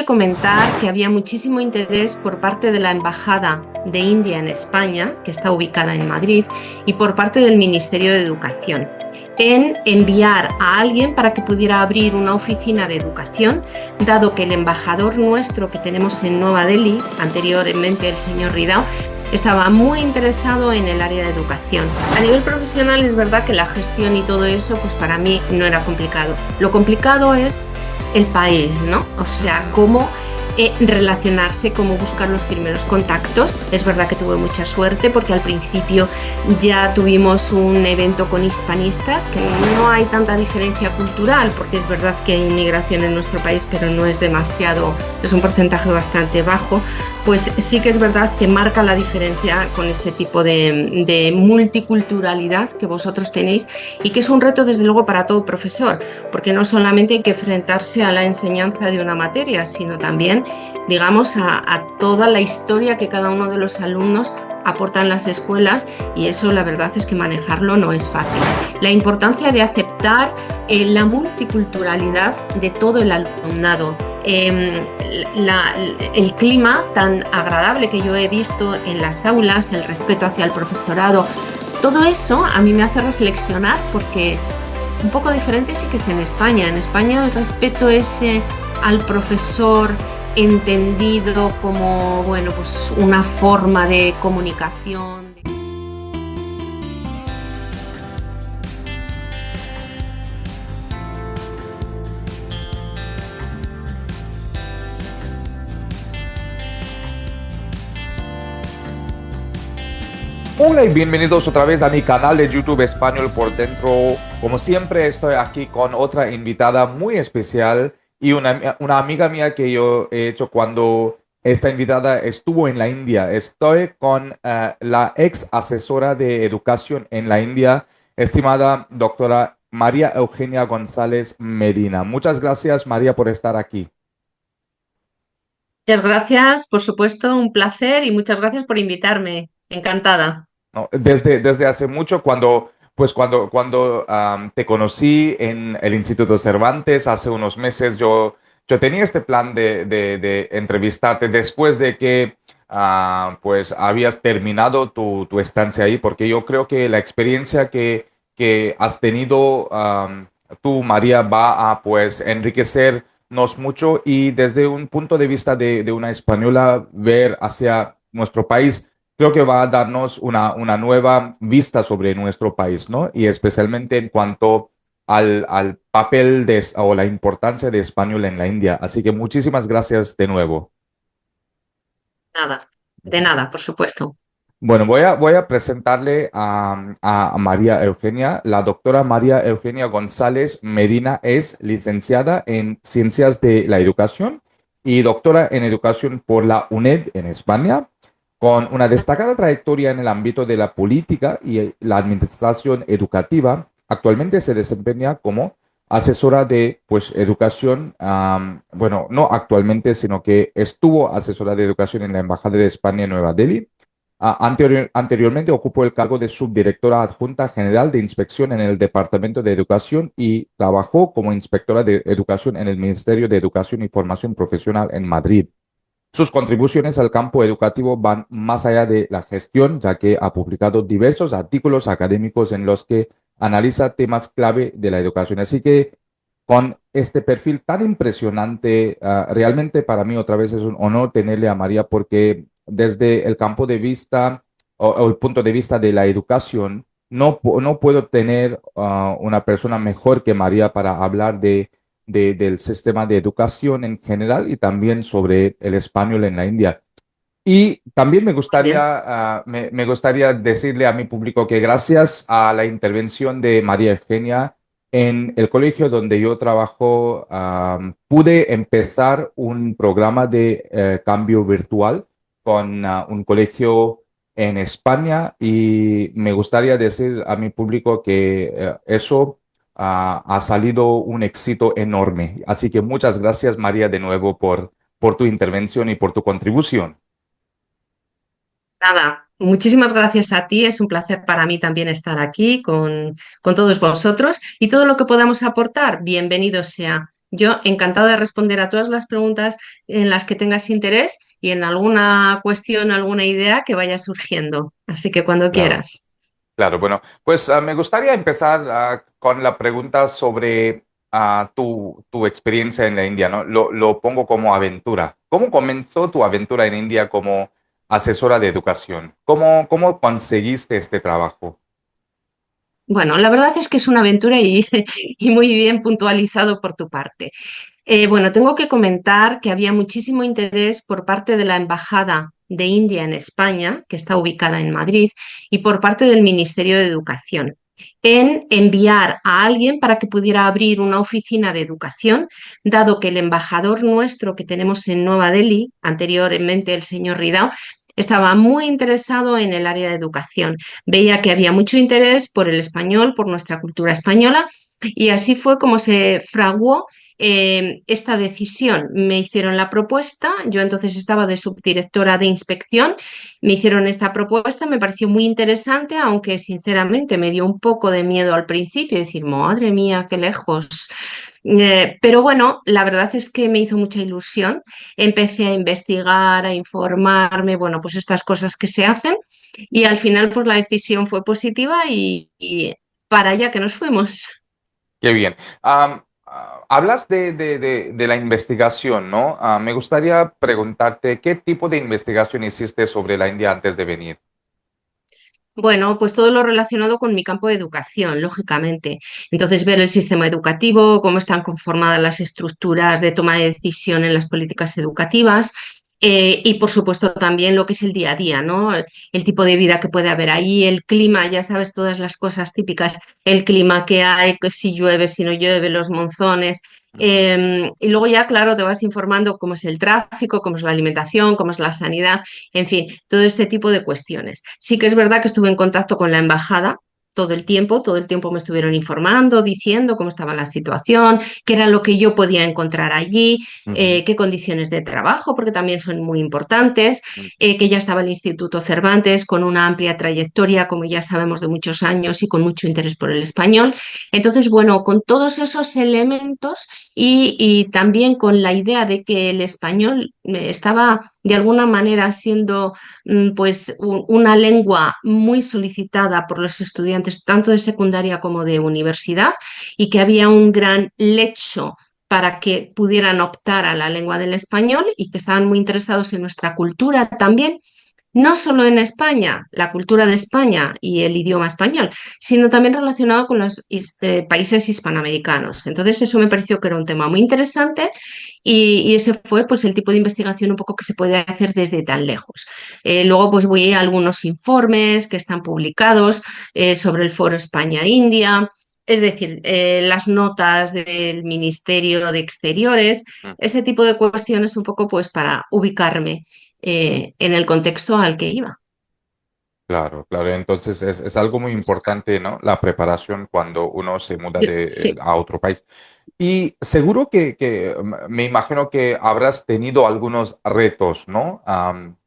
comentar que había muchísimo interés por parte de la Embajada de India en España, que está ubicada en Madrid, y por parte del Ministerio de Educación, en enviar a alguien para que pudiera abrir una oficina de educación, dado que el embajador nuestro que tenemos en Nueva Delhi, anteriormente el señor Ridao, estaba muy interesado en el área de educación. A nivel profesional es verdad que la gestión y todo eso, pues para mí no era complicado. Lo complicado es el país, ¿no? O sea, cómo relacionarse, cómo buscar los primeros contactos. Es verdad que tuve mucha suerte porque al principio ya tuvimos un evento con hispanistas, que no hay tanta diferencia cultural, porque es verdad que hay inmigración en nuestro país, pero no es demasiado, es un porcentaje bastante bajo. Pues sí que es verdad que marca la diferencia con ese tipo de multiculturalidad que vosotros tenéis y que es un reto desde luego para todo profesor, porque no solamente hay que enfrentarse a la enseñanza de una materia, sino también, digamos, a toda la historia que cada uno de los alumnos aporta en las escuelas, y eso la verdad es que manejarlo no es fácil. La importancia de aceptar la multiculturalidad de todo el alumnado, el clima tan agradable que yo he visto en las aulas, el respeto hacia el profesorado, todo eso a mí me hace reflexionar, porque un poco diferente sí que es en España. En España el respeto es al profesor entendido como, bueno, pues una forma de comunicación. Hola y bienvenidos otra vez a mi canal de YouTube Español por Dentro. Como siempre estoy aquí con otra invitada muy especial y una amiga mía que yo he hecho cuando esta invitada estuvo en la India. Estoy con la ex asesora de educación en la India, estimada doctora María Eugenia González Medina. Muchas gracias, María, por estar aquí. Muchas gracias, por supuesto, un placer, y muchas gracias por invitarme. Encantada. ¿No? Desde hace mucho, cuando te conocí en el Instituto Cervantes hace unos meses, yo tenía este plan de entrevistarte después de que pues habías terminado tu estancia ahí, porque yo creo que la experiencia que has tenido tú, María, va a pues enriquecernos mucho y desde un punto de vista de una española ver hacia nuestro país. Creo que va a darnos una nueva vista sobre nuestro país, ¿no? Y especialmente en cuanto al papel o la importancia de español en la India. Así que muchísimas gracias de nuevo. Nada, de nada, por supuesto. Bueno, voy a presentarle a María Eugenia. La doctora María Eugenia González Medina es licenciada en Ciencias de la Educación y doctora en Educación por la UNED en España, con una destacada trayectoria en el ámbito de la política y la administración educativa. Actualmente se desempeña como asesora de pues, educación, bueno, no actualmente, sino que estuvo asesora de educación en la Embajada de España en Nueva Delhi. Anteriormente ocupó el cargo de subdirectora adjunta general de inspección en el Departamento de Educación y trabajó como inspectora de educación en el Ministerio de Educación y Formación Profesional en Madrid. Sus contribuciones al campo educativo van más allá de la gestión, ya que ha publicado diversos artículos académicos en los que analiza temas clave de la educación. Así que con este perfil tan impresionante, realmente para mí otra vez es un honor tenerle a María porque desde el campo de vista o el punto de vista de la educación, no puedo tener una persona mejor que María para hablar del sistema de educación en general y también sobre el español en la India. Y también Muy bien. me gustaría decirle a mi público que gracias a la intervención de María Eugenia en el colegio donde yo trabajo, pude empezar un programa de cambio virtual con un colegio en España y me gustaría decir a mi público que eso ha salido un éxito enorme. Así que muchas gracias, María, de nuevo por tu intervención y por tu contribución. Nada, muchísimas gracias a ti. Es un placer para mí también estar aquí con todos vosotros, y todo lo que podamos aportar, bienvenido sea. Yo encantada de responder a todas las preguntas en las que tengas interés y en alguna cuestión, alguna idea que vaya surgiendo. Así que cuando Claro. quieras. Claro, bueno, pues me gustaría empezar con la pregunta sobre tu experiencia en la India, ¿no? Lo pongo como aventura. ¿Cómo comenzó tu aventura en India como asesora de educación? ¿Cómo conseguiste este trabajo? Bueno, la verdad es que es una aventura y muy bien puntualizado por tu parte. Bueno, tengo que comentar que había muchísimo interés por parte de la Embajada de India en España, que está ubicada en Madrid, y por parte del Ministerio de Educación, en enviar a alguien para que pudiera abrir una oficina de educación, dado que el embajador nuestro que tenemos en Nueva Delhi, anteriormente el señor Ridao, estaba muy interesado en el área de educación. Veía que había mucho interés por el español, por nuestra cultura española, y así fue como se fraguó esta decisión. Me hicieron la propuesta, yo entonces estaba de subdirectora de inspección, me hicieron esta propuesta, me pareció muy interesante, aunque sinceramente me dio un poco de miedo al principio, decir, madre mía, qué lejos. Pero bueno, la verdad es que me hizo mucha ilusión. Empecé a investigar, a informarme, bueno, pues estas cosas que se hacen y al final pues la decisión fue positiva y para allá que nos fuimos. Qué bien. Hablas de la investigación, ¿no? Me gustaría preguntarte qué tipo de investigación hiciste sobre la India antes de venir. Bueno, pues todo lo relacionado con mi campo de educación, lógicamente. Entonces, ver el sistema educativo, cómo están conformadas las estructuras de toma de decisión en las políticas educativas. Y por supuesto también lo que es el día a día, ¿no? El tipo de vida que puede haber ahí, el clima, ya sabes, todas las cosas típicas, el clima que hay, que si llueve, si no llueve, los monzones. Ujú. Y luego ya, claro, te vas informando cómo es el tráfico, cómo es la alimentación, cómo es la sanidad, en fin, todo este tipo de cuestiones. Sí que es verdad que estuve en contacto con la embajada todo el tiempo me estuvieron informando, diciendo cómo estaba la situación, qué era lo que yo podía encontrar allí, Ujú. qué condiciones de trabajo, porque también son muy importantes, que ya estaba el Instituto Cervantes con una amplia trayectoria, como ya sabemos, de muchos años y con mucho interés por el español. Entonces, bueno, con todos esos elementos y también con la idea de que el español estaba de alguna manera siendo pues una lengua muy solicitada por los estudiantes tanto de secundaria como de universidad y que había un gran lecho para que pudieran optar a la lengua del español y que estaban muy interesados en nuestra cultura también, no solo en España, la cultura de España y el idioma español, sino también relacionado con los países hispanoamericanos. Entonces eso me pareció que era un tema muy interesante y ese fue pues el tipo de investigación un poco que se puede hacer desde tan lejos. Luego pues voy a algunos informes que están publicados sobre el Foro España-India. Es decir, las notas del Ministerio de Exteriores, ese tipo de cuestiones un poco pues para ubicarme en el contexto al que iba. Claro, claro. Entonces es algo muy importante, ¿no? La preparación cuando uno se muda Sí, a otro país. Y seguro que me imagino que habrás tenido algunos retos, ¿no? sí.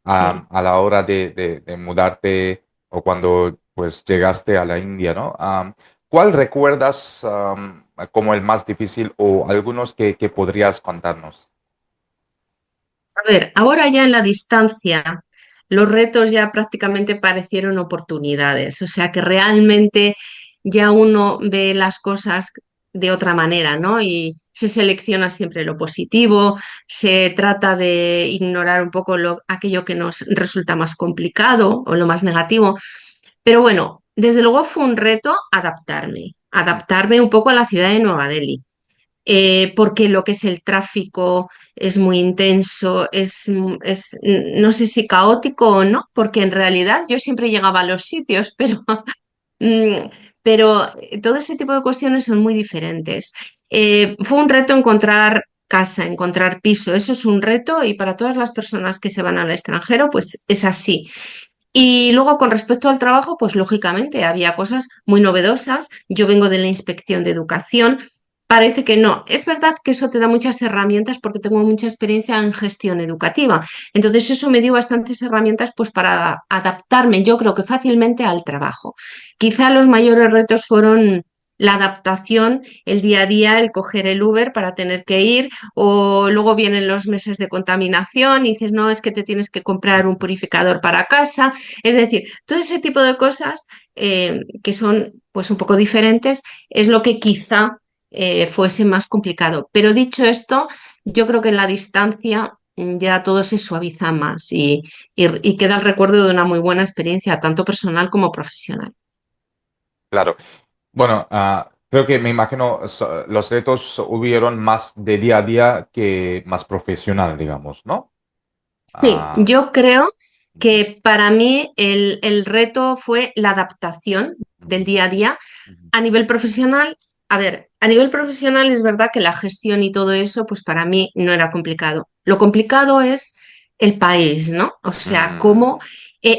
A la hora de mudarte o cuando pues llegaste a la India, ¿no? ¿Cuál recuerdas como el más difícil o algunos que podrías contarnos? A ver, ahora ya en la distancia, los retos ya prácticamente parecieron oportunidades, o sea que realmente ya uno ve las cosas de otra manera, ¿no? Y se selecciona siempre lo positivo, se trata de ignorar un poco aquello que nos resulta más complicado o lo más negativo. Pero bueno, desde luego fue un reto adaptarme un poco a la ciudad de Nueva Delhi, porque lo que es el tráfico es muy intenso, no sé si caótico o no, porque en realidad yo siempre llegaba a los sitios, pero, mm, pero todo ese tipo de cuestiones son muy diferentes. Fue un reto encontrar casa, encontrar piso, eso es un reto y para todas las personas que se van al extranjero, pues es así. Y luego con respecto al trabajo, pues lógicamente había cosas muy novedosas. Yo vengo de la inspección de educación. Parece que no. Es verdad que eso te da muchas herramientas porque tengo mucha experiencia en gestión educativa. Entonces eso me dio bastantes herramientas pues para adaptarme, yo creo que fácilmente al trabajo. Quizá los mayores retos fueron la adaptación, el día a día, el coger el Uber para tener que ir, o luego vienen los meses de contaminación y dices, no, es que te tienes que comprar un purificador para casa. Es decir, todo ese tipo de cosas que son pues un poco diferentes es lo que quizá fuese más complicado. Pero dicho esto, yo creo que en la distancia ya todo se suaviza más y queda el recuerdo de una muy buena experiencia, tanto personal como profesional. Claro. Bueno, creo que me imagino los retos hubieron más de día a día que más profesional, digamos, ¿no? Sí, Ah, yo creo ujú, que para mí el reto fue la adaptación del ujú, día a día. ujú, A nivel profesional, a ver, a nivel profesional es verdad que la gestión y todo eso, pues para mí no era complicado. Lo complicado es el país, ¿no? O sea, mm, cómo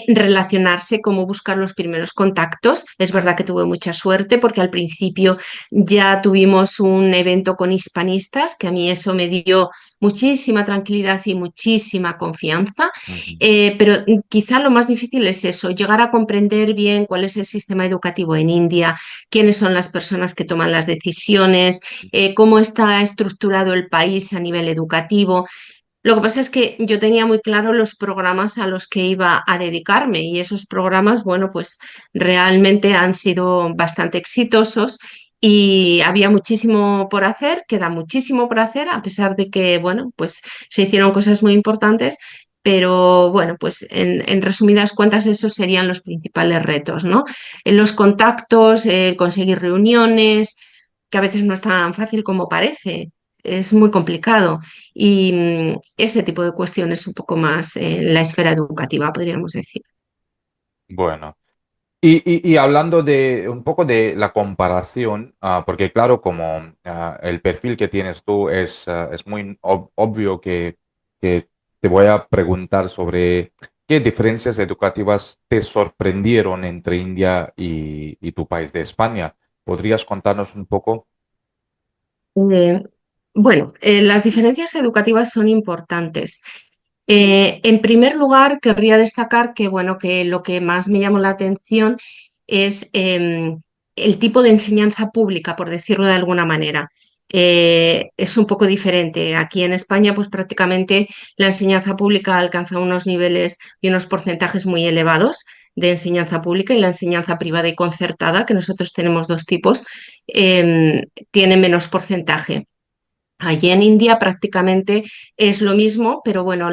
relacionarse, cómo buscar los primeros contactos. Es verdad que mm, tuve mucha suerte porque al principio ya tuvimos un evento con hispanistas, que a mí eso me dio muchísima tranquilidad y muchísima confianza. ujú. Pero quizá lo más difícil es eso, llegar a comprender bien cuál es el sistema educativo en India, quiénes son las personas que toman las decisiones, cómo está estructurado el país a nivel educativo. Lo que pasa es que yo tenía muy claro los programas a los que iba a dedicarme y esos programas, bueno, pues realmente han sido bastante exitosos y había muchísimo por hacer, queda muchísimo por hacer, a pesar de que, bueno, pues se hicieron cosas muy importantes, pero bueno, pues en resumidas cuentas esos serían los principales retos, ¿no? En los contactos, conseguir reuniones, que a veces no es tan fácil como parece, es muy complicado. Y ese tipo de cuestiones un poco más en la esfera educativa, podríamos decir. Bueno. Y hablando de un poco de la comparación, porque claro, como el perfil que tienes tú es muy obvio que te voy a preguntar sobre qué diferencias educativas te sorprendieron entre India y tu país de España. ¿Podrías contarnos un poco? Eh, bueno, las diferencias educativas son importantes. En primer lugar, querría destacar que, bueno, que lo que más me llamó la atención es el tipo de enseñanza pública, por decirlo de alguna manera. Es un poco diferente. Aquí en España, pues prácticamente la enseñanza pública alcanza unos niveles y unos porcentajes muy elevados de enseñanza pública y la enseñanza privada y concertada, que nosotros tenemos dos tipos, tiene menos porcentaje. Allí en India prácticamente es lo mismo, pero bueno,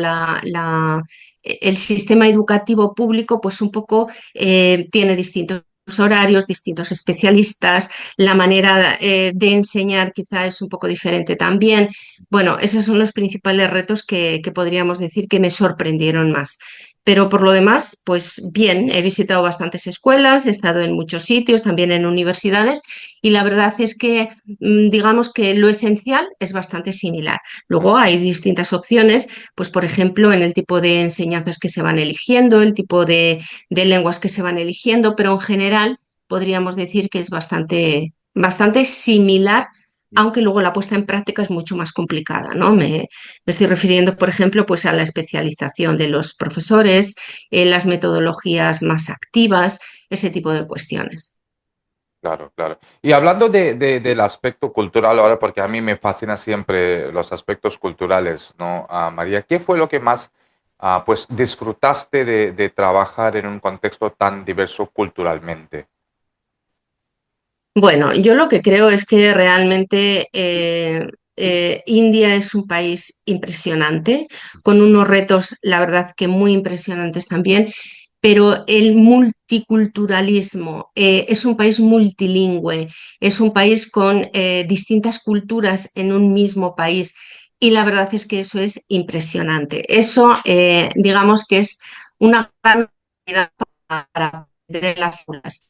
el sistema educativo público pues un poco tiene distintos horarios, distintos especialistas, la manera de enseñar quizá es un poco diferente también. Bueno, esos son los principales retos que podríamos decir que me sorprendieron más. Pero por lo demás, pues bien, he visitado bastantes escuelas, he estado en muchos sitios, también en universidades, y la verdad es que digamos que lo esencial es bastante similar. Luego hay distintas opciones, pues por ejemplo, en el tipo de enseñanzas que se van eligiendo, el tipo de lenguas que se van eligiendo, pero en general podríamos decir que es bastante similar, aunque luego la puesta en práctica es mucho más complicada, ¿no? Me estoy refiriendo, por ejemplo, pues a la especialización de los profesores, las metodologías más activas, ese tipo de cuestiones. Claro, claro. Y hablando del aspecto cultural ahora, porque a mí me fascina siempre los aspectos culturales, ¿no? María, ¿qué fue lo que más, pues, disfrutaste de trabajar en un contexto tan diverso culturalmente? Bueno, yo lo que creo es que realmente India es un país impresionante, con unos retos, la verdad que muy impresionantes también, pero el multiculturalismo, es un país multilingüe, es un país con distintas culturas en un mismo país y la verdad es que eso es impresionante. Eso, digamos que es una gran habilidad para aprender en las aulas.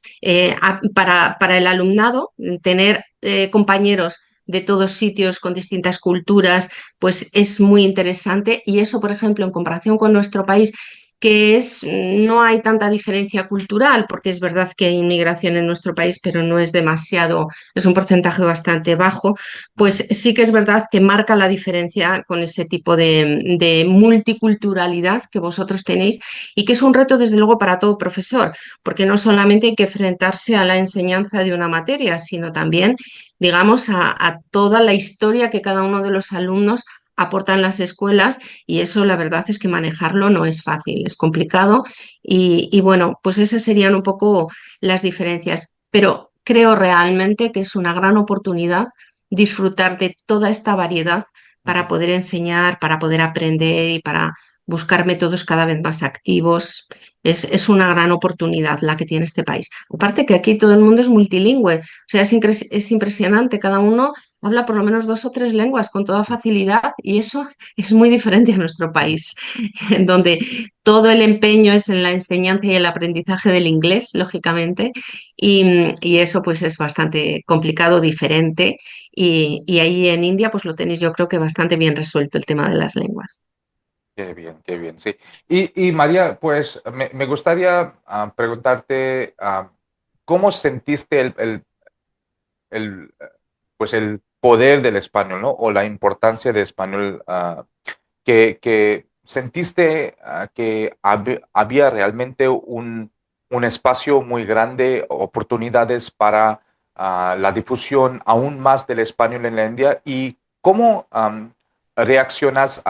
Para el alumnado, tener compañeros de todos sitios con distintas culturas, pues es muy interesante y eso, por ejemplo, en comparación con nuestro país, que es, no hay tanta diferencia cultural, porque es verdad que hay inmigración en nuestro país, pero no es demasiado, es un porcentaje bastante bajo, pues sí que es verdad que marca la diferencia con ese tipo de multiculturalidad que vosotros tenéis y que es un reto desde luego para todo profesor, porque no solamente hay que enfrentarse a la enseñanza de una materia, sino también, digamos, a toda la historia que cada uno de los alumnos aportan las escuelas y eso la verdad es que manejarlo no es fácil, es complicado y bueno, pues esas serían un poco las diferencias, pero creo realmente que es una gran oportunidad disfrutar de toda esta variedad para poder enseñar, para poder aprender y para buscar métodos cada vez más activos. Es una gran oportunidad la que tiene este país. Aparte que aquí todo el mundo es multilingüe, o sea, es impresionante, cada uno habla por lo menos dos o tres lenguas con toda facilidad y eso es muy diferente a nuestro país, en donde todo el empeño es en la enseñanza y el aprendizaje del inglés, lógicamente, y eso pues es bastante complicado, diferente, y ahí en India pues lo tenéis yo creo que bastante bien resuelto el tema de las lenguas. Qué bien, sí. Y María, pues me gustaría preguntarte cómo sentiste pues el poder del español, ¿no? O la importancia del español, que sentiste que había realmente un espacio muy grande, oportunidades para la difusión aún más del español en la India y cómo reaccionas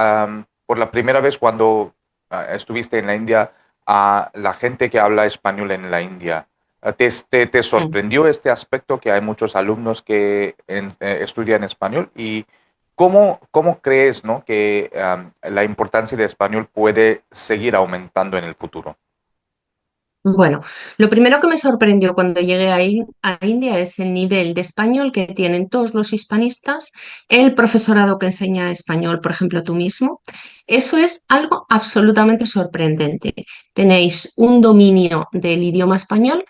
por la primera vez cuando estuviste en la India a la gente que habla español en la India. ¿Te Mm. sorprendió este aspecto que hay muchos alumnos que estudian español? ¿Y cómo crees, ¿no?, que la importancia del español puede seguir aumentando en el futuro? Bueno, lo primero que me sorprendió cuando llegué a India es el nivel de español que tienen todos los hispanistas, el profesorado que enseña español, por ejemplo, tú mismo. Eso es algo absolutamente sorprendente. Tenéis un dominio del idioma español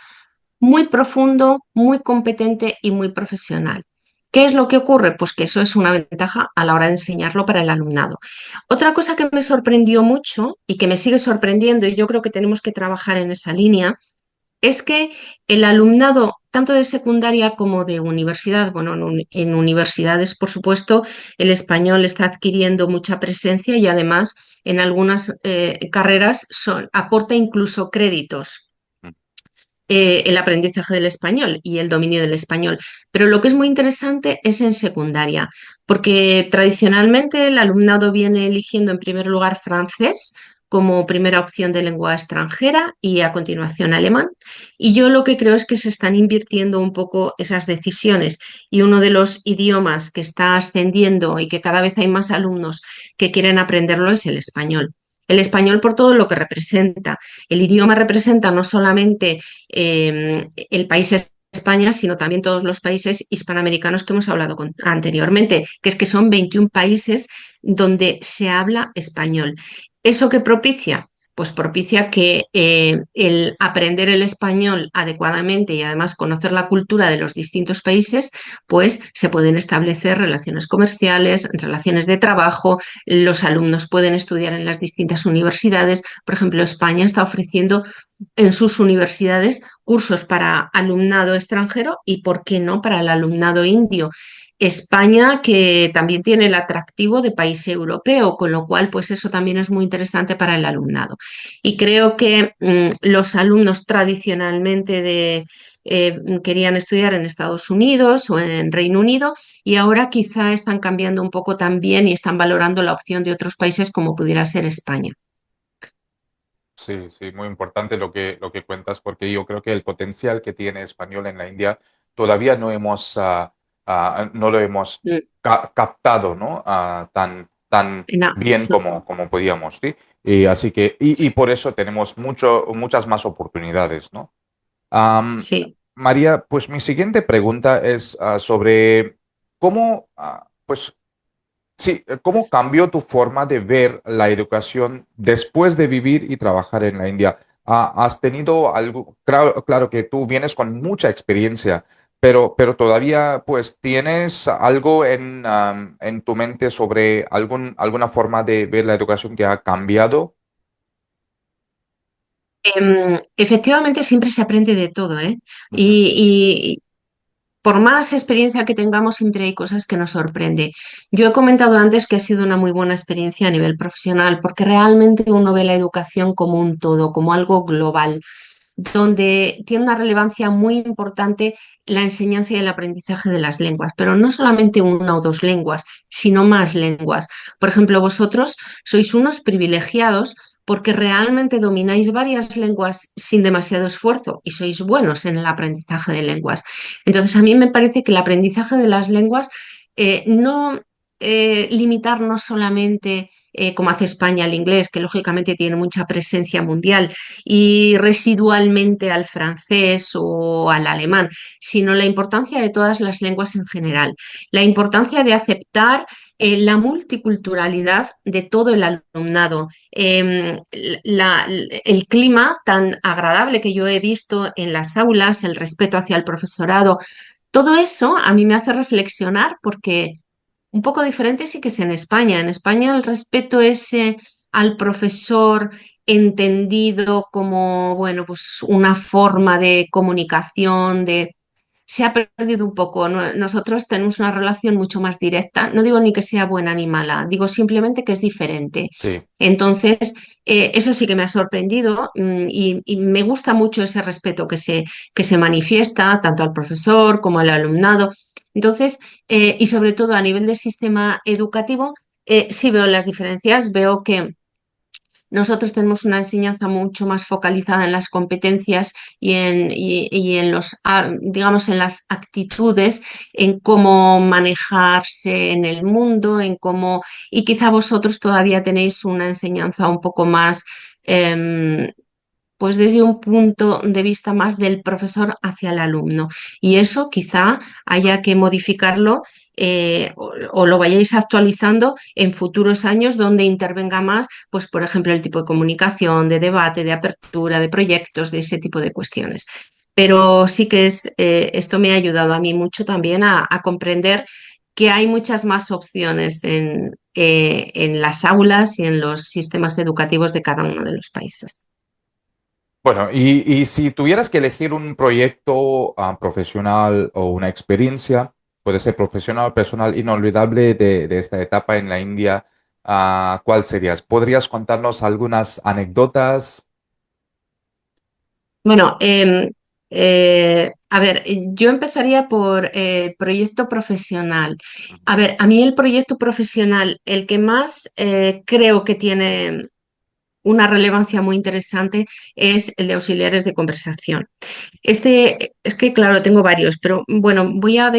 muy profundo, muy competente y muy profesional. ¿Qué es lo que ocurre? Pues que eso es una ventaja a la hora de enseñarlo para el alumnado. Otra cosa que me sorprendió mucho y que me sigue sorprendiendo, y yo creo que tenemos que trabajar en esa línea, es que el alumnado, tanto de secundaria como de universidad, bueno, en universidades, por supuesto, el español está adquiriendo mucha presencia y además en algunas carreras aporta incluso créditos el aprendizaje del español y el dominio del español. Pero lo que es muy interesante es en secundaria, porque tradicionalmente el alumnado viene eligiendo en primer lugar francés como primera opción de lengua extranjera y a continuación alemán. Y yo lo que creo es que se están invirtiendo un poco esas decisiones y uno de los idiomas que está ascendiendo y que cada vez hay más alumnos que quieren aprenderlo es el español. El español por todo lo que representa. El idioma representa no solamente el país España, sino también todos los países hispanoamericanos que hemos hablado anteriormente, que es que son 21 países donde se habla español. ¿Eso qué propicia? Pues propicia que el aprender el español adecuadamente y además conocer la cultura de los distintos países, pues se pueden establecer relaciones comerciales, relaciones de trabajo, los alumnos pueden estudiar en las distintas universidades. Por ejemplo, España está ofreciendo en sus universidades cursos para alumnado extranjero y, ¿por qué no?, para el alumnado indio. España, que también tiene el atractivo de país europeo, con lo cual, pues eso también es muy interesante para el alumnado. Y creo que los alumnos tradicionalmente querían estudiar en Estados Unidos o en Reino Unido y ahora quizá están cambiando un poco también y están valorando la opción de otros países como pudiera ser España. Sí, sí, muy importante lo que cuentas, porque yo creo que el potencial que tiene español en la India todavía no lo hemos Mm, captado, ¿no? Tan bien sí, como podíamos, ¿sí? Y así que, y por eso tenemos muchas más oportunidades, ¿no? Am, sí. María, pues mi siguiente pregunta es sobre cómo, pues, sí, ¿cómo cambió tu forma de ver la educación después de vivir y trabajar en la India? ¿Has tenido algo? Claro, claro que tú vienes con mucha experiencia, pero todavía pues tienes algo en tu mente sobre alguna forma de ver la educación que ha cambiado. Efectivamente, siempre se aprende de todo, ¿eh? Ujú. Y por más experiencia que tengamos, siempre hay cosas que nos sorprende. Yo he comentado antes que ha sido una muy buena experiencia a nivel profesional, porque realmente uno ve la educación como un todo, como algo global, donde tiene una relevancia muy importante la enseñanza y el aprendizaje de las lenguas, pero no solamente una o dos lenguas, sino más lenguas. Por ejemplo, vosotros sois unos privilegiados porque realmente domináis varias lenguas sin demasiado esfuerzo y sois buenos en el aprendizaje de lenguas. Entonces, a mí me parece que el aprendizaje de las lenguas no limitarnos solamente, como hace España, al inglés, que lógicamente tiene mucha presencia mundial, y residualmente al francés o al alemán, sino la importancia de todas las lenguas en general, la importancia de aceptar la multiculturalidad de todo el alumnado, el clima tan agradable que yo he visto en las aulas, el respeto hacia el profesorado, todo eso a mí me hace reflexionar porque un poco diferente sí que es en España. En España el respeto es al profesor entendido como, bueno, pues una forma de comunicación, de... Se ha perdido un poco. Nosotros tenemos una relación mucho más directa. No digo ni que sea buena ni mala, digo simplemente que es diferente. Sí. Entonces, eso sí que me ha sorprendido, y me gusta mucho ese respeto que se manifiesta tanto al profesor como al alumnado. Entonces, y sobre todo a nivel del sistema educativo, sí veo las diferencias, veo que nosotros tenemos una enseñanza mucho más focalizada en las competencias y en los, digamos, en las actitudes, en cómo manejarse en el mundo, en cómo, y quizá vosotros todavía tenéis una enseñanza un poco más, em, pues desde un punto de vista más del profesor hacia el alumno. Y eso quizá haya que modificarlo, o lo vayáis actualizando en futuros años donde intervenga más, pues por ejemplo, el tipo de comunicación, de debate, de apertura, de proyectos, de ese tipo de cuestiones. Pero sí que esto me ha ayudado a mí mucho también a comprender que hay muchas más opciones en las aulas y en los sistemas educativos de cada uno de los países. Bueno, y si tuvieras que elegir un proyecto profesional o una experiencia, puede ser profesional o personal inolvidable de esta etapa en la India, ¿cuál serías? ¿Podrías contarnos algunas anécdotas? Bueno, a ver, yo empezaría por proyecto profesional. A ver, a mí el proyecto profesional, el que más creo que tiene una relevancia muy interesante es el de auxiliares de conversación. Este, es que, claro, tengo varios, pero bueno, voy a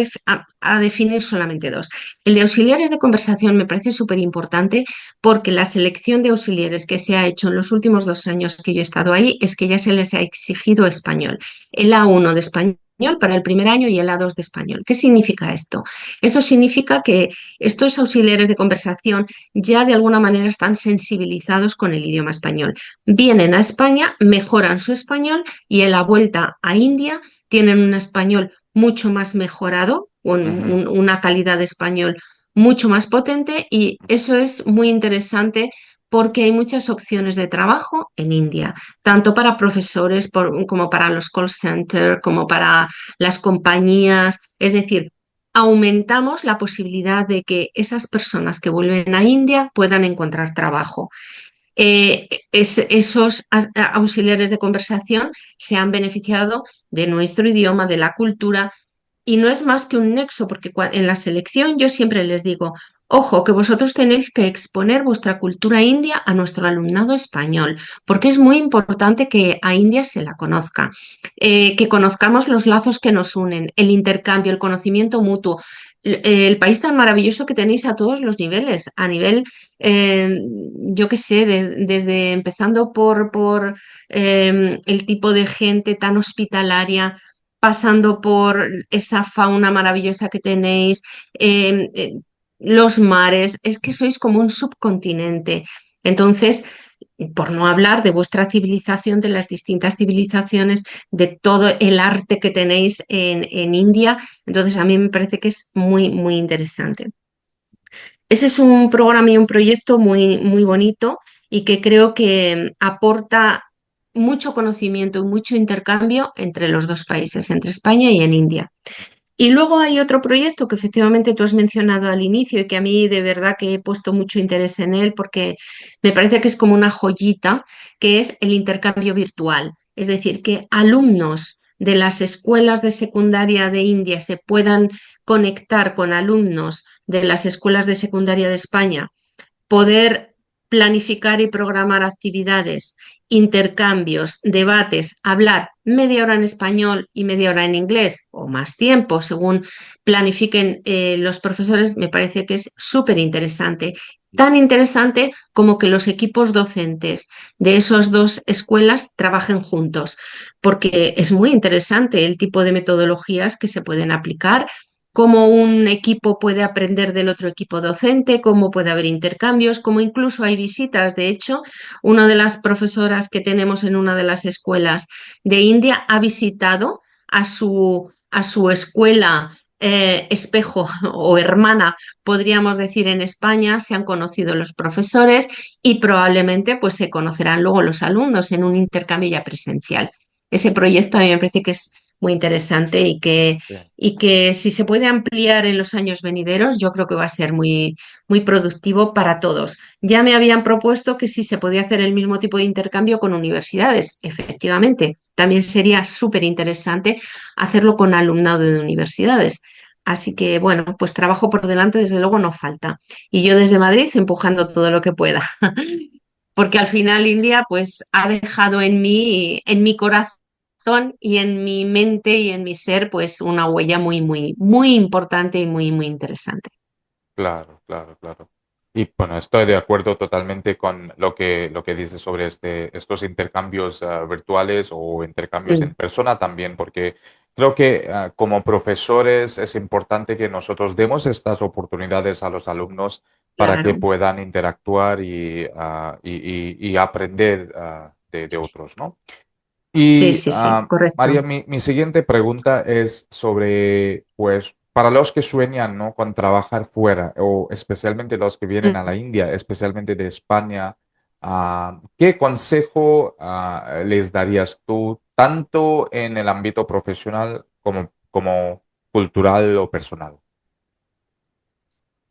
definir solamente dos. El de auxiliares de conversación me parece súper importante porque la selección de auxiliares que se ha hecho en los últimos 2 años que yo he estado ahí es que ya se les ha exigido español. El A1 de español para el primer año y el A2 de español. ¿Qué significa esto? Esto significa que estos auxiliares de conversación ya de alguna manera están sensibilizados con el idioma español. Vienen a España, mejoran su español y en la vuelta a India tienen un español mucho más mejorado, Ujú, una calidad de español mucho más potente, y eso es muy interesante porque hay muchas opciones de trabajo en India, tanto para profesores como para los call centers, como para las compañías. Es decir, aumentamos la posibilidad de que esas personas que vuelven a India puedan encontrar trabajo. Esos auxiliares de conversación se han beneficiado de nuestro idioma, de la cultura, y no es más que un nexo, porque en la selección yo siempre les digo, ojo, que vosotros tenéis que exponer vuestra cultura india a nuestro alumnado español, porque es muy importante que a India se la conozca, que conozcamos los lazos que nos unen, el intercambio, el conocimiento mutuo. El país tan maravilloso que tenéis a todos los niveles, a nivel, eh, yo qué sé, desde empezando por el tipo de gente tan hospitalaria, pasando por esa fauna maravillosa que tenéis, eh, eh, los mares, es que sois como un subcontinente. Entonces, por no hablar de vuestra civilización, de las distintas civilizaciones, de todo el arte que tenéis en India, entonces a mí me parece que es muy, muy interesante. Ese es un programa y un proyecto muy, muy bonito y que creo que aporta mucho conocimiento y mucho intercambio entre los dos países, entre España y en India. Y luego hay otro proyecto que efectivamente tú has mencionado al inicio y que a mí de verdad que he puesto mucho interés en él porque me parece que es como una joyita, que es el intercambio virtual. Es decir, que alumnos de las escuelas de secundaria de India se puedan conectar con alumnos de las escuelas de secundaria de España, poder planificar y programar actividades, intercambios, debates, hablar media hora en español y media hora en inglés o más tiempo, según planifiquen los profesores, me parece que es súper interesante. Tan interesante como que los equipos docentes de esas dos escuelas trabajen juntos, porque es muy interesante el tipo de metodologías que se pueden aplicar, cómo un equipo puede aprender del otro equipo docente, cómo puede haber intercambios, cómo incluso hay visitas. De hecho, una de las profesoras que tenemos en una de las escuelas de India ha visitado a su escuela espejo o hermana, podríamos decir, en España. Se han conocido los profesores y probablemente pues se conocerán luego los alumnos en un intercambio ya presencial. Ese proyecto a mí me parece que es muy interesante Bien. y que si se puede ampliar en los años venideros, yo creo que va a ser muy, muy productivo para todos. Ya me habían propuesto que si se podía hacer el mismo tipo de intercambio con universidades, efectivamente, también sería súper interesante hacerlo con alumnado de universidades. Así que, bueno, pues trabajo por delante, desde luego no falta. Y yo desde Madrid empujando todo lo que pueda. Porque al final India pues ha dejado en mi corazón y en mi mente y en mi ser pues una huella muy, muy, muy importante y muy, muy interesante. Claro, claro, claro. Y bueno, estoy de acuerdo totalmente con lo que dices sobre estos intercambios virtuales o intercambios Mm, en persona también, porque creo que como profesores es importante que nosotros demos estas oportunidades a los alumnos para que claro, puedan interactuar y aprender de otros, ¿no? sí, Y sí, sí, correcto. María, mi siguiente pregunta es sobre, pues, para los que sueñan, ¿no? Con trabajar fuera, o especialmente los que vienen a la Mm. India, especialmente de España, ¿qué consejo les darías tú, tanto en el ámbito profesional como cultural o personal?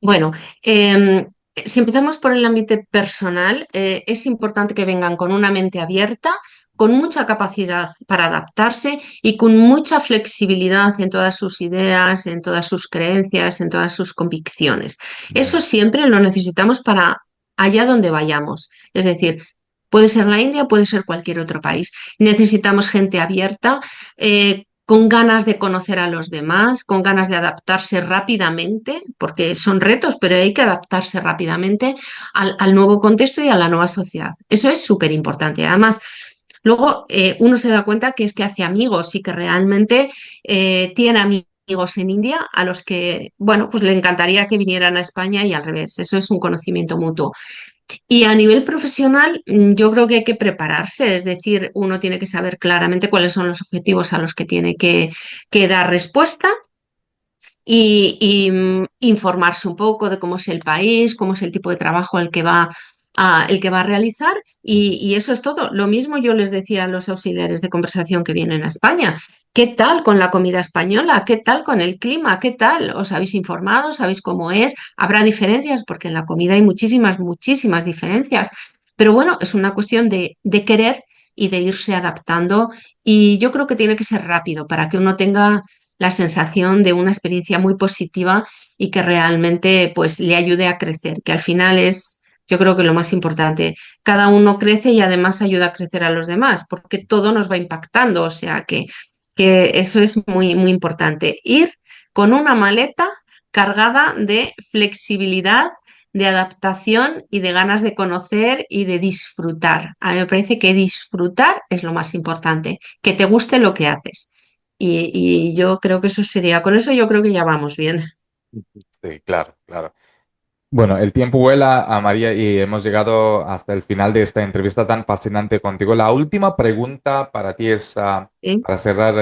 Bueno, si empezamos por el ámbito personal, es importante que vengan con una mente abierta, con mucha capacidad para adaptarse y con mucha flexibilidad en todas sus ideas, en todas sus creencias, en todas sus convicciones. Eso Ujú. siempre lo necesitamos para allá donde vayamos. Es decir, puede ser la India, puede ser cualquier otro país. Necesitamos gente abierta, con ganas de conocer a los demás, con ganas de adaptarse rápidamente, porque son retos, pero hay que adaptarse rápidamente al nuevo contexto y a la nueva sociedad. Eso es súper importante. Además, luego uno se da cuenta que es que hace amigos y que realmente tiene amigos en India a los que, bueno, pues le encantaría que vinieran a España y al revés. Eso es un conocimiento mutuo. Y a nivel profesional, yo creo que hay que prepararse, es decir, uno tiene que saber claramente cuáles son los objetivos a los que tiene que dar respuesta y informarse un poco de cómo es el país, cómo es el tipo de trabajo el que va a realizar y eso es todo. Lo mismo yo les decía a los auxiliares de conversación que vienen a España. ¿Qué tal con la comida española? ¿Qué tal con el clima? ¿Qué tal? ¿Os habéis informado? ¿Sabéis cómo es? ¿Habrá diferencias? Porque en la comida hay muchísimas, muchísimas diferencias. Pero bueno, es una cuestión de querer y de irse adaptando y yo creo que tiene que ser rápido para que uno tenga la sensación de una experiencia muy positiva y que realmente pues le ayude a crecer, que al final es, yo creo que lo más importante. Cada uno crece y además ayuda a crecer a los demás, porque todo nos va impactando, o sea que eso es muy, muy importante. Ir con una maleta cargada de flexibilidad, de adaptación y de ganas de conocer y de disfrutar. A mí me parece que disfrutar es lo más importante, que te guste lo que haces. Y yo creo que eso sería, con eso yo creo que ya vamos bien. Sí, claro, claro. Bueno, el tiempo vuela a María y hemos llegado hasta el final de esta entrevista tan fascinante contigo. La última pregunta para ti es, ¿Sí? para cerrar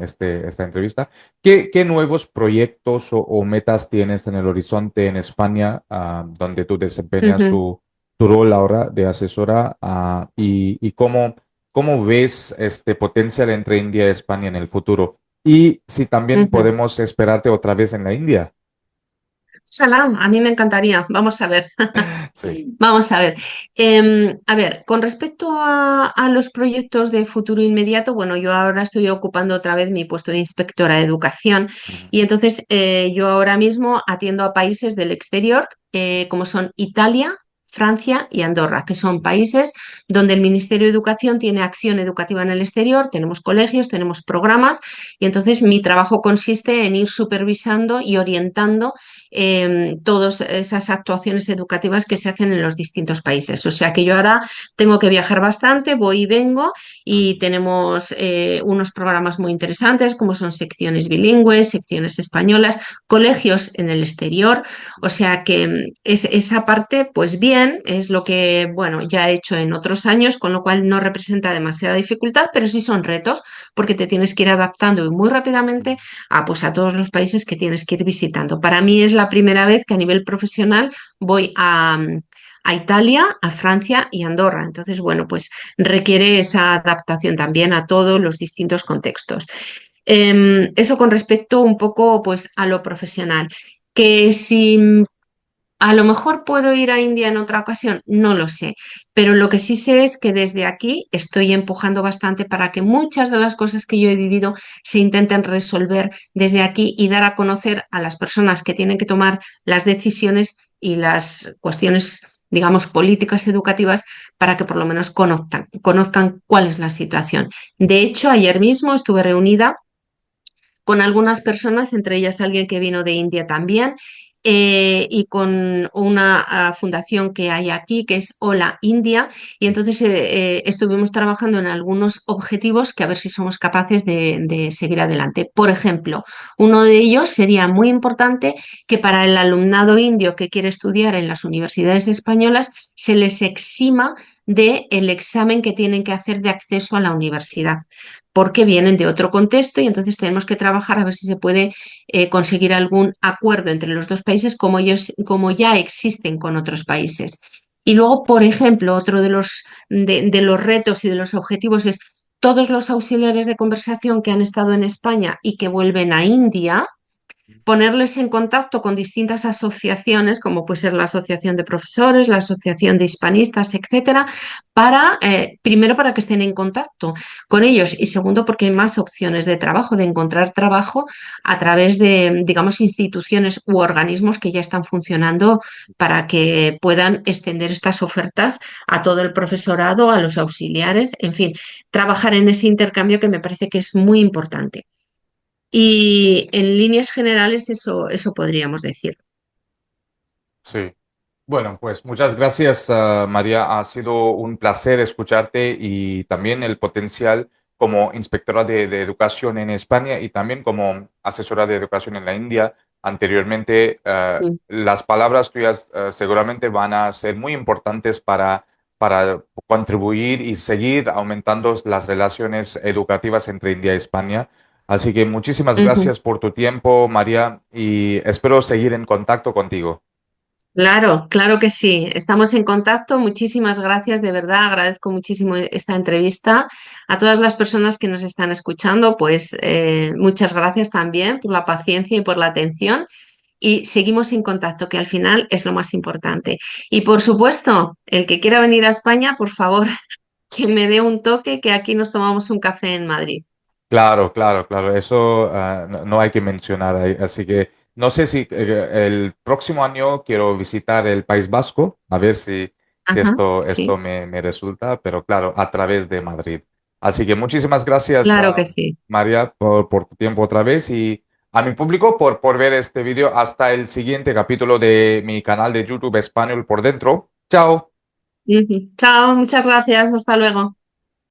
esta entrevista, ¿qué nuevos proyectos o metas tienes en el horizonte en España, donde tú desempeñas Ujú. tu rol ahora de asesora, y cómo ¿cómo ves este potencial entre India y España en el futuro? Y si también Ujú. podemos esperarte otra vez en la India. Salam, a mí me encantaría. Vamos a ver. Sí. Vamos a ver. A ver, con respecto a los proyectos de futuro inmediato, bueno, yo ahora estoy ocupando otra vez mi puesto de inspectora de educación Ujú, y entonces yo ahora mismo atiendo a países del exterior, como son Italia, Francia y Andorra, que son países donde el Ministerio de Educación tiene acción educativa en el exterior, tenemos colegios, tenemos programas y entonces mi trabajo consiste en ir supervisando y orientando todas esas actuaciones educativas que se hacen en los distintos países. O sea que yo ahora tengo que viajar bastante, voy y vengo y ujú, tenemos unos programas muy interesantes como son secciones bilingües, secciones españolas, colegios en el exterior. O sea que esa parte, pues bien, es lo que, bueno, ya he hecho en otros años, con lo cual no representa demasiada dificultad, pero sí son retos porque te tienes que ir adaptando muy rápidamente pues, a todos los países que tienes que ir visitando. Para mí es la primera vez que a nivel profesional voy a Italia, a Francia y Andorra. Entonces, bueno, pues requiere esa adaptación también a todos los distintos contextos. Eso con respecto un poco pues, a lo profesional. Que si a lo mejor puedo ir a India en otra ocasión, no lo sé, pero lo que sí sé es que desde aquí estoy empujando bastante para que muchas de las cosas que yo he vivido se intenten resolver desde aquí y dar a conocer a las personas que tienen que tomar las decisiones y las cuestiones, digamos, políticas educativas para que por lo menos conozcan cuál es la situación. De hecho, ayer mismo estuve reunida con algunas personas, entre ellas alguien que vino de India también, y con una fundación que hay aquí, que es Hola India, y entonces estuvimos trabajando en algunos objetivos que a ver si somos capaces de seguir adelante. Por ejemplo, uno de ellos sería muy importante que para el alumnado indio que quiere estudiar en las universidades españolas se les exima del examen que tienen que hacer de acceso a la universidad porque vienen de otro contexto y entonces tenemos que trabajar a ver si se puede conseguir algún acuerdo entre los dos países como, como ya existen con otros países. Y luego, por ejemplo, otro de los retos y de los objetivos es todos los auxiliares de conversación que han estado en España y que vuelven a India, ponerles en contacto con distintas asociaciones, como puede ser la Asociación de Profesores, la Asociación de Hispanistas, etcétera, para, primero, para que estén en contacto con ellos y segundo, porque hay más opciones de trabajo, de encontrar trabajo a través de, digamos, instituciones u organismos que ya están funcionando para que puedan extender estas ofertas a todo el profesorado, a los auxiliares, en fin, trabajar en ese intercambio que me parece que es muy importante. Y en líneas generales eso podríamos decir. sí. Bueno, pues muchas gracias, María. Ha sido un placer escucharte y también el potencial como inspectora de educación en España y también como asesora de educación en la India. Anteriormente, Mm. las palabras tuyas seguramente van a ser muy importantes para contribuir y seguir aumentando las relaciones educativas entre India y España. Así que muchísimas Ujú. gracias por tu tiempo, María, y espero seguir en contacto contigo. Claro, claro que sí. Estamos en contacto. Muchísimas gracias, de verdad. Agradezco muchísimo esta entrevista. A todas las personas que nos están escuchando, pues muchas gracias también por la paciencia y por la atención. Y seguimos en contacto, que al final es lo más importante. Y por supuesto, el que quiera venir a España, por favor, que me dé un toque, que aquí nos tomamos un café en Madrid. Claro, claro, claro. Eso no hay que mencionar ahí. Así que no sé si el próximo año quiero visitar el País Vasco, a ver si Ajá, esto sí, me resulta, pero claro, a través de Madrid. Así que muchísimas gracias, claro que sí. María, por tu tiempo otra vez y a mi público por ver este vídeo. Hasta el siguiente capítulo de mi canal de YouTube Español por dentro. Chao. Ujú. Chao, muchas gracias, hasta luego.